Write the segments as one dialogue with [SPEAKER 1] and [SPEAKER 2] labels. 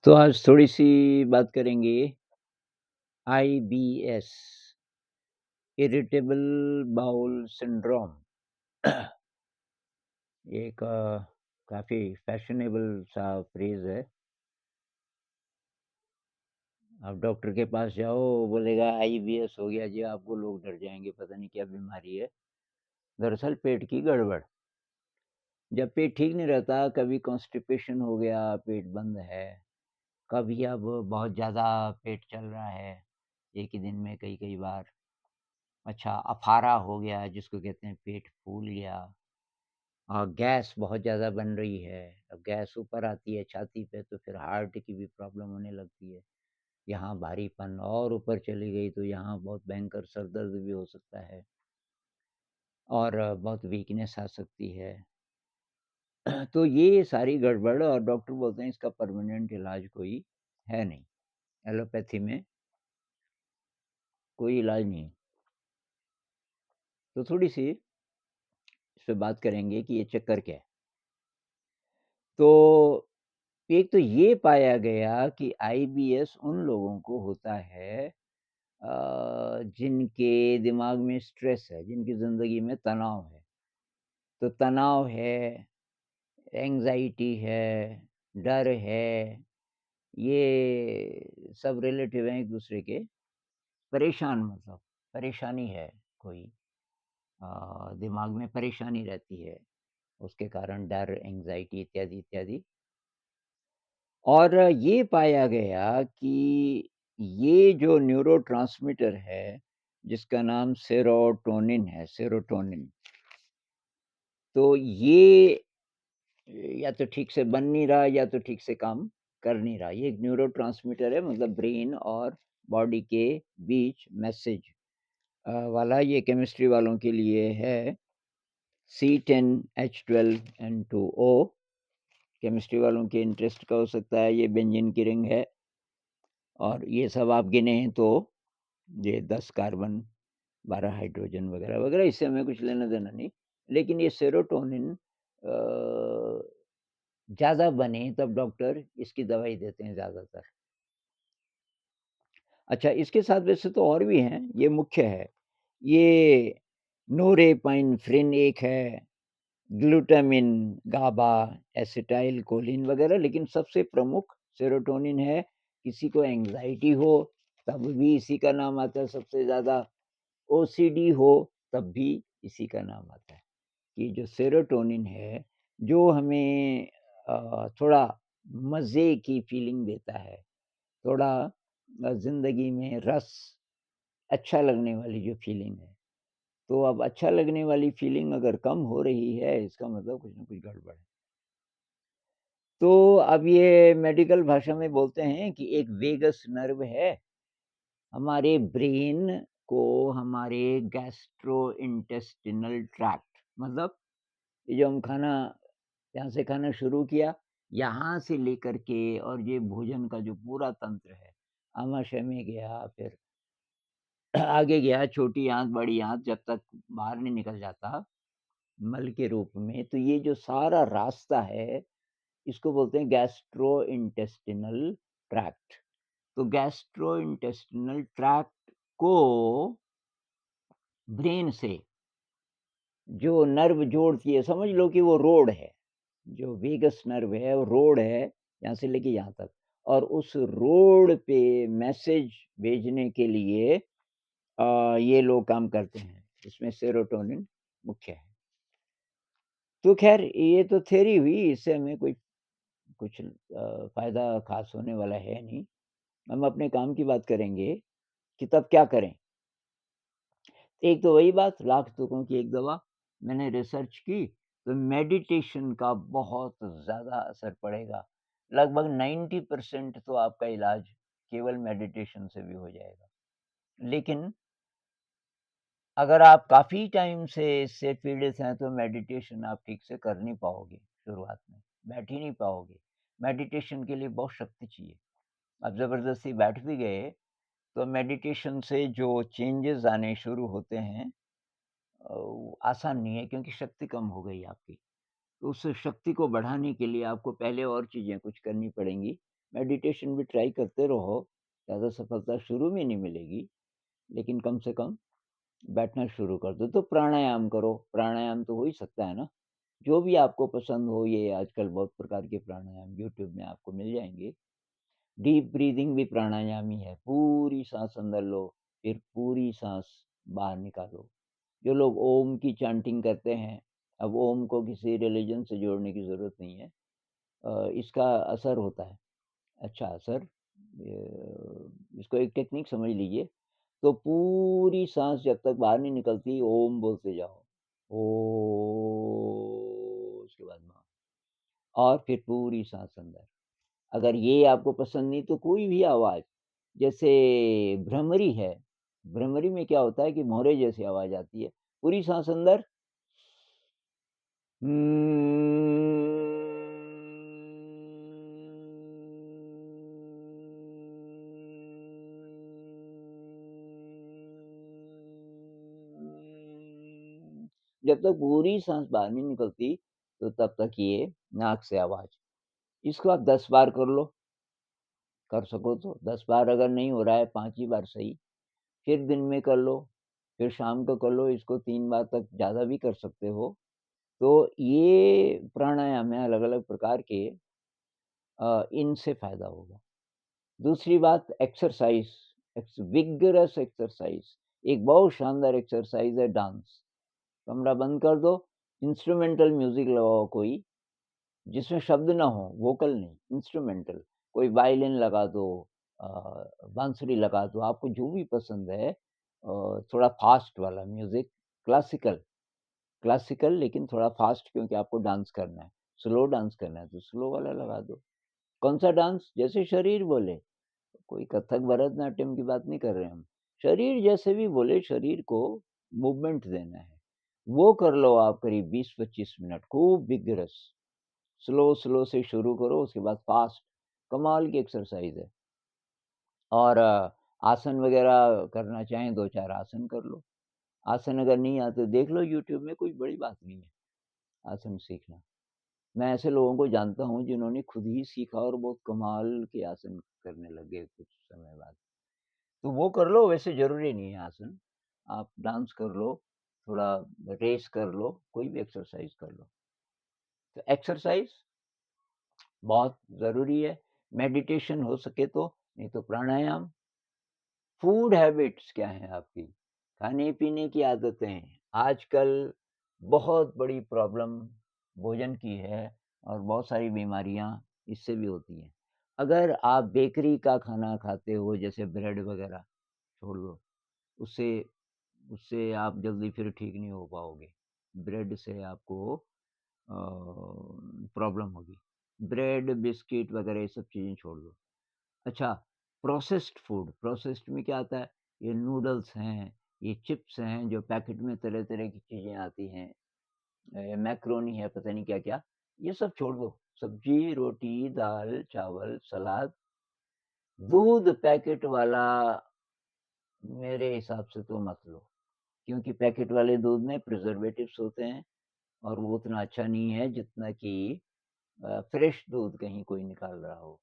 [SPEAKER 1] तो आज थोड़ी-सी बात करेंगे आईबीएस, इरिटेबल बाउल सिंड्रोम। ये एक काफ़ी फैशनेबल सा फ्रेज़ है। आप डॉक्टर के पास जाओ, वो बोलेगा आईबीएस हो गया जी, आपको लोग डर जाएँगे, पता नहीं क्या बीमारी है। दरअसल पेट की गड़बड़। जब पेट ठीक नहीं रहता, कभी कॉन्स्टिपेशन हो गया, पेट बंद है, कभी अब बहुत ज़्यादा पेट चल रहा है, एक ही दिन में कई-कई बार। अच्छा, अफारा हो गया जिसको कहते हैं पेट फूल गया। गैस बहुत ज़्यादा बन रही है, अब गैस ऊपर आती है छाती पे तो फिर हार्ट की भी प्रॉब्लम होने लगती है। यहाँ भारीपन और ऊपर चली गई तो यहाँ बहुत भयंकर सर दर्द भी हो सकता है और बहुत वीकनेस आ सकती है। तो ये सारी गड़बड़ और डॉक्टर बोलते हैं इसका परमानेंट इलाज कोई है नहीं। एलोपैथी में कोई इलाज नहीं है। तो थोड़ी-सी इस पे बात करेंगे कि ये चक्कर क्या है? तो एक तो ये पाया गया कि आईबीएस उन लोगों को होता है जिनके दिमाग में स्ट्रेस है, जिनकी ज़िंदगी में तनाव है। तो तनाव है, एंग्ज़ायटी है, डर है, ये सब रिलेटिव हैं एक-दूसरे के। परेशान मतलब परेशानी है कोई दिमाग में परेशानी रहती है, उसके कारण डर, एंग्ज़ायटी इत्यादि, इत्यादि। और ये पाया गया कि ये जो न्यूरोट्रांसमीटर है, जिसका नाम सेरोटोनिन है, सेरोटोनिन, तो ये या तो ठीक से बन नहीं रहा या तो ठीक से काम कर नहीं रहा। ये एक न्यूरोट्रांसमीटर है मतलब ब्रेन और बॉडी के बीच मैसेज वाला ये केमिस्ट्री वालों के लिए है C10H12N2O। केमिस्ट्री वालों के इंटरेस्ट का हो सकता है, ये बेंजीन की रिंग है और ये सब आप गिने तो ये 10 कार्बन, 12 हाइड्रोजन वगैरह-वगैरह, इससे हमें कुछ लेना-देना नहीं। लेकिन ये सेरोटोनिन ज़्यादा बने तब डॉक्टर इसकी दवाई देते हैं ज़्यादातर। अच्छा, इसके साथ वैसे तो और भी हैं, ये मुख्य है। ये नोरेपाइनेफ्रिन एक है, ग्लूटामिन, गाबा, एसिटाइलकोलिन वगैरह, लेकिन सबसे प्रमुख सेरोटोनिन है। किसी को एंग्ज़ायटी हो, तब भी इसी का नाम आता है सबसे ज़्यादा। ओसीडी हो, तब भी इसी का नाम आता है। कि जो सेरोटोनिन है, जो हमें थोड़ा मज़े की फ़ीलिंग देता है, थोड़ा ज़िंदगी में रस, अच्छा लगने वाली जो फ़ीलिंग है। तो अब अच्छा लगने वाली फ़ीलिंग अगर कम हो रही है, इसका मतलब कुछ न कुछ गड़बड़ है। तो अब ये मेडिकल भाषा में बोलते हैं कि एक वेगस नर्व है, हमारे ब्रेन को हमारे गैस्ट्रोइंटेस्टिनल ट्रैक्ट मतलब ये जो हम खाना यहाँ से खाना शुरू किया, यहाँ से लेकर के और ये भोजन का जो पूरा तंत्र है, आमाशय में गया, फिर आगे गया, छोटी आँत, बड़ी आँत, जब तक बाहर नहीं निकल जाता मल के रूप में, तो ये जो सारा रास्ता है, इसको बोलते हैं गैस्ट्रोइंटेस्टिनल ट्रैक्ट। तो गैस्ट्रोइंटेस्टिनल ट्रैक्ट को ब्रेन से जो नर्व जोड़ती है, समझ लो कि वो रोड है। जो वेगस नर्व है वो रोड है, यहाँ से लेके यहाँ तक, और उस रोड पे मैसेज भेजने के लिए ये लोग काम करते हैं। इसमें सेरोटोनिन मुख्य है। तो ख़ैर ये तो थ्योरी हुई, इससे हमें कोई कुछ फ़ायदा ख़ास होने वाला है नहीं। हम अपने काम की बात करेंगे कि तब क्या करें? एक तो वही बात, लाख तुकों की एक दवा। मैंने रिसर्च की, तो मेडिटेशन का बहुत ज़्यादा असर पड़ेगा। लगभग 90% तो आपका इलाज केवल मेडिटेशन से भी हो जाएगा। लेकिन अगर आप काफ़ी टाइम से इससे पीड़ित हैं, तो मेडिटेशन आप ठीक से कर नहीं पाओगे शुरुआत में, बैठ ही नहीं पाओगे। मेडिटेशन के लिए बहुत शक्ति चाहिए। आप ज़बरदस्ती बैठ भी गए, तो मेडिटेशन से जो चेंजेज़ आने शुरू होते हैं वो आसान नहीं है क्योंकि शक्ति कम हो गई आपकी। तो उस शक्ति को बढ़ाने के लिए आपको पहले और चीज़ें कुछ करनी पड़ेंगी। मेडिटेशन भी ट्राई करते रहो, ज़्यादा सफलता शुरू में नहीं मिलेगी, लेकिन कम से कम बैठना शुरू कर दो। तो प्राणायाम करो, प्राणायाम तो हो ही सकता है ना? जो भी आपको पसंद हो, ये आजकल बहुत प्रकार के प्राणायाम यूट्यूब में आपको मिल जाएँगे। डीप ब्रीथिंग भी प्राणायाम ही है, पूरी साँस अंदर लो, फिर पूरी साँस बाहर निकालो। जो लोग ओम की चैंटिंग करते हैं, अब ओम को किसी रिलिजन से जोड़ने की ज़रूरत नहीं है। इसका असर होता है, अच्छा असर इसको एक टेक्निक समझ लीजिए। तो पूरी साँस जब तक बाहर नहीं निकलती, ओम बोलते जाओ। ओ उसके बाद और फिर पूरी साँस अंदर। अगर ये आपको पसंद नहीं तो कोई भी आवाज़, जैसे भ्रमरी है, भ्रमरी में क्या होता है कि मोरे जैसी आवाज़ आती है। पूरी साँस अंदर जब तक पूरी साँस बाहर नहीं निकलती, तो तब तक ये नाक से आवाज़। इसको आप 10 बार कर लो, कर सको तो 10 बार, अगर नहीं हो रहा है 5 ही बार सही। फिर दिन में कर लो, फिर शाम को कर लो, इसको 3 बार तक ज़्यादा भी कर सकते हो। तो ये प्राणायाम है अलग-अलग प्रकार के, इनसे फ़ायदा होगा। दूसरी बात एक्सरसाइज़, विगरस एक्सरसाइज़, एक बहुत शानदार एक्सरसाइज़ है डांस। कमरा बंद कर दो, इंस्ट्रूमेंटल म्यूज़िक लगाओ कोई, जिसमें शब्द ना हो, वोकल नहीं, इंस्ट्रूमेंटल। कोई वायलिन लगा दो, अ, बांसुरी लगा दो, आपको जो भी पसंद है, थोड़ा फ़ास्ट वाला म्यूज़िक, क्लासिकल, क्लासिकल लेकिन थोड़ा फ़ास्ट, क्योंकि आपको डांस करना है। स्लो डांस करना है तो स्लो वाला लगा दो। कौन-सा डांस? जैसे शरीर बोले, कोई कथक भरतनाट्यम की बात नहीं कर रहे हम। शरीर जैसे भी बोले, शरीर को मूवमेंट देना है। वो कर लो आप करीब 20-25 मिनट, खूब विगरस। स्लो से शुरू करो, उसके बाद फ़ास्ट, कमाल की एक्सरसाइज़ है। और आसन वग़ैरह करना चाहें 2-4 आसन कर लो। आसन अगर नहीं आते देख लो यूट्यूब में, कोई बड़ी बात नहीं है, आसन सीखना। मैं ऐसे लोगों को जानता हूँ जिन्होंने खुद ही सीखा और बहुत कमाल के आसन करने लग गए कुछ समय बाद। तो वो कर लो, वैसे ज़रूरी नहीं है आसन। आप डांस कर लो, थोड़ा रेस कर लो, कोई भी एक्सरसाइज़ कर लो। तो एक्सरसाइज़ बहुत ज़रूरी है, मेडिटेशन हो सके तो, नहीं तो प्राणायाम। फूड हैबिट्स क्या हैं आपकी? खाने-पीने की आदतें आजकल बहुत बड़ी प्रॉब्लम भोजन की है, और बहुत सारी बीमारियाँ इससे भी होती हैं। अगर आप बेकरी का खाना खाते हो, जैसे ब्रेड वग़ैरह, छोड़ दो, उससे उससे आप जल्दी फिर ठीक नहीं हो पाओगे। ब्रेड से आपको प्रॉब्लम होगी। ब्रेड, बिस्किट वग़ैरह ये सब चीज़ें छोड़ दो। अच्छा, प्रोसेस्ड फूड, प्रोसेस्ड में क्या आता है? ये नूडल्स हैं, ये चिप्स हैं, जो पैकेट में तरह-तरह की चीज़ें आती हैं, मैकरोनी है, पता नहीं क्या-क्या, ये सब छोड़ दो। सब्ज़ी, रोटी, दाल, चावल, सलाद, दूध पैकेट वाला मेरे हिसाब से तो मत लो, क्योंकि पैकेट वाले दूध में प्रिज़र्वेटिव्स होते हैं, और वो उतना अच्छा नहीं है जितना कि फ्रेश दूध कहीं कोई निकाल रहा हो।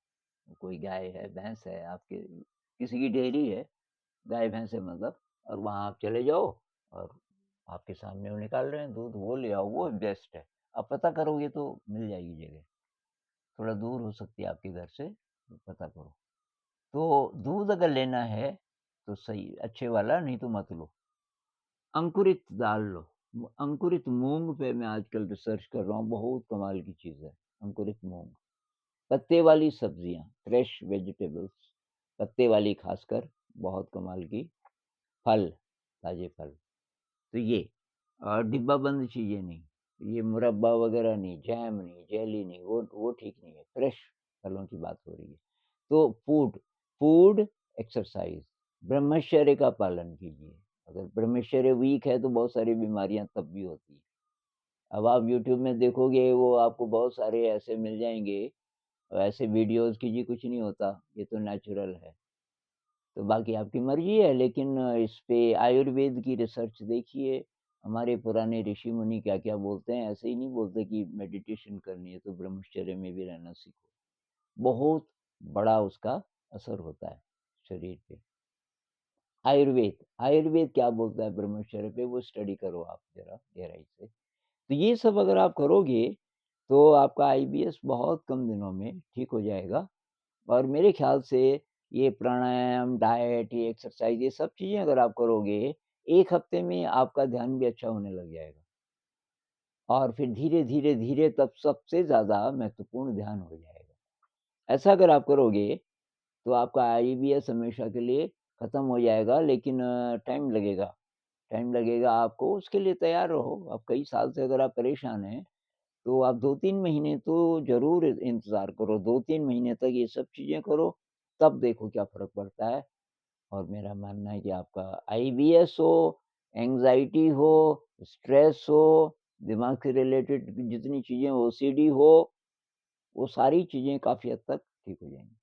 [SPEAKER 1] कोई गाय है, भैंस है, आपके किसी की डेयरी है, गाय-भैंस है मतलब, और वहाँ आप चले जाओ, और आपके सामने वो निकाल रहे हैं दूध, वो ले आओ, वो बेस्ट है। आप पता करोगे तो मिल जाएगी जगह, थोड़ा दूर हो सकती है आपके घर से, तो पता करो। तो दूध अगर लेना है, तो सही अच्छे वाला, नहीं तो मत लो। अंकुरित दाल लो, अंकुरित मूँग पे मैं आजकल रिसर्च कर रहा हूँ, बहुत कमाल की चीज़ है, अंकुरित मूँग। पत्ते वाली सब्जियाँ, फ्रेश वेजिटेबल्स, पत्ते वाली खासकर, बहुत कमाल की। फल, ताज़े फल, तो ये डिब्बा बंद चीज़ें नहीं, ये मुरब्बा वग़ैरह नहीं, जैम नहीं, जेली नहीं, वो ठीक नहीं है, फ्रेश फलों की बात हो रही है। तो फूड, फूड, एक्सरसाइज़, ब्रह्मचर्य का पालन कीजिए। अगर ब्रह्मचर्य वीक है तो बहुत सारी बीमारियाँ तब भी होती हैं। अब आप यूट्यूब में देखोगे, वो आपको बहुत सारे ऐसे मिल जाएँगे, ऐसे वीडियोज़ की जी कुछ नहीं होता, ये तो नेचुरल है। तो बाकी आपकी मर्ज़ी है, लेकिन इस पे आयुर्वेद की रिसर्च देखिए, हमारे पुराने ऋषि-मुनि क्या-क्या बोलते हैं, ऐसे ही नहीं बोलते कि मेडिटेशन करनी है तो ब्रह्मचर्य में भी रहना सीखो। बहुत बड़ा उसका असर होता है शरीर पे। आयुर्वेद क्या बोलता है ब्रह्मचर्य पे, वो स्टडी करो आप ज़रा गहराई से। तो ये सब अगर आप करोगे, तो आपका आईबीएस बहुत कम दिनों में ठीक हो जाएगा। और मेरे ख़्याल से ये प्राणायाम, डाइट, ये एक्सरसाइज़, ये सब चीज़ें अगर आप करोगे, 1 हफ़्ते में आपका ध्यान भी अच्छा होने लग जाएगा। और फिर धीरे, धीरे, धीरे तब सबसे ज़्यादा महत्वपूर्ण ध्यान हो जाएगा। ऐसा अगर आप करोगे, तो आपका आईबीएस हमेशा के लिए ख़त्म हो जाएगा, लेकिन टाइम लगेगा आपको, उसके लिए तैयार रहो। अब कई साल से अगर आप परेशान हैं, तो आप 2-3 महीने तो ज़रूर इंतज़ार करो, 2-3 महीने तक ये सब चीज़ें करो, तब देखो क्या फ़र्क पड़ता है। और मेरा मानना है कि आपका आईबीएस हो, एंग्ज़ायटी हो, स्ट्रेस हो, दिमाग से रिलेटेड जितनी चीज़ें ओसीडी हो, वो सारी चीज़ें काफ़ी हद तक ठीक हो जाएँगी।